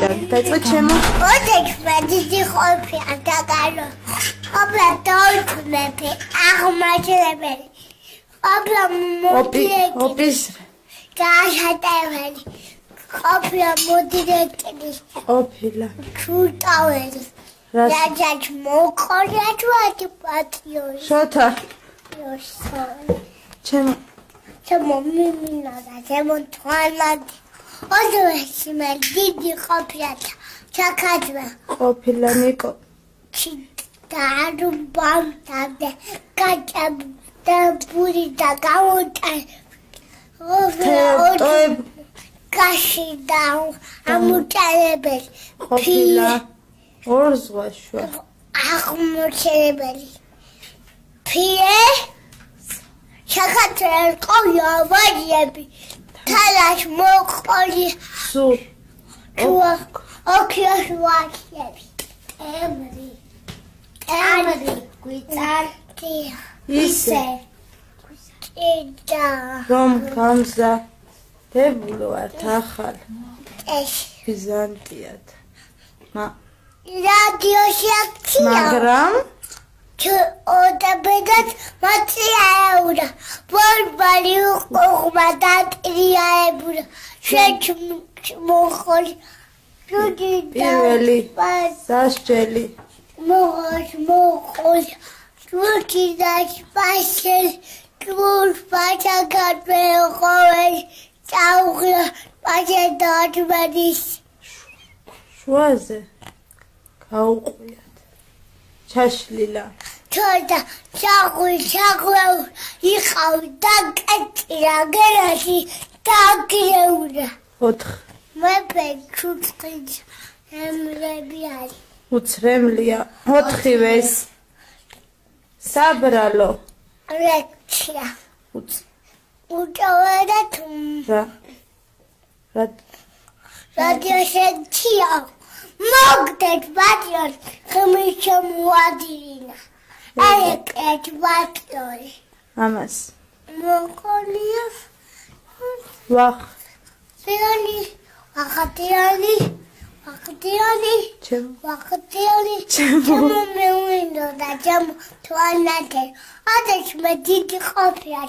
ყოფილიდან. დაიწყე ჩემო. ოთექმა დიდი ყოფილი დაგარო. ყოფილა დაუწმები აღმაჩენებელი. ყოფილა ოპის გააშატეველი. ყოფილა მოდირექტორი. ყოფილა. ჩუტაველი. რაჯაჯ მოყოლია თუ პატრიოტი. შოთა. ჩემო. ჩემო მიმინა და ჩემო თვალად. ოდეში მე დიდი ყოფილა ჩაკაძვა. ყოფილა ნიკო. დაარუბამ და კაჭა და პური და გაუტა. კაში და ამუჭარებელი. ყოფილა. ორ ზღვაშვა. აღმოჩენებელი. ფიე ჩაკაძვა ყოლა ვაჟები. თალაშ მოყოლი. სუ. ოქიოს ვაჟები. ემრი გვიწარდი ისე ჭიდა რომ გამზადებული ვართ ახალ ეს ბიზანტიად რადიოში აქცია მაგრამ ოდაბედად მაწიაეურა ბორბალი უყურმა დატრიაებურა შეჩმოხოლი პირველი სასჯელი მოყოლი რუკიდაშ პაშელ კურფაჩა გადმეყოვე წაუღლა პაშა დათმადის შუაზე გაუყვიათ ჩაშლილა თორდა ჩაღვი იყავ დაკეთრა გერაში დაგიეურა 4 მე ჩუწყიც ემრები არის უცრემლია 4-ვეს საბრალო ლექცია უჭოვდა რადიოშენცია მოგდეთ ბატონ ხმის შემოადინა აეკეთ ბატონი ამას მოყოლია ვახ სიონი ახატიანი ჩემო მეუინო და ჩემო თვალნათე ოდეში მე დიდი ყოფია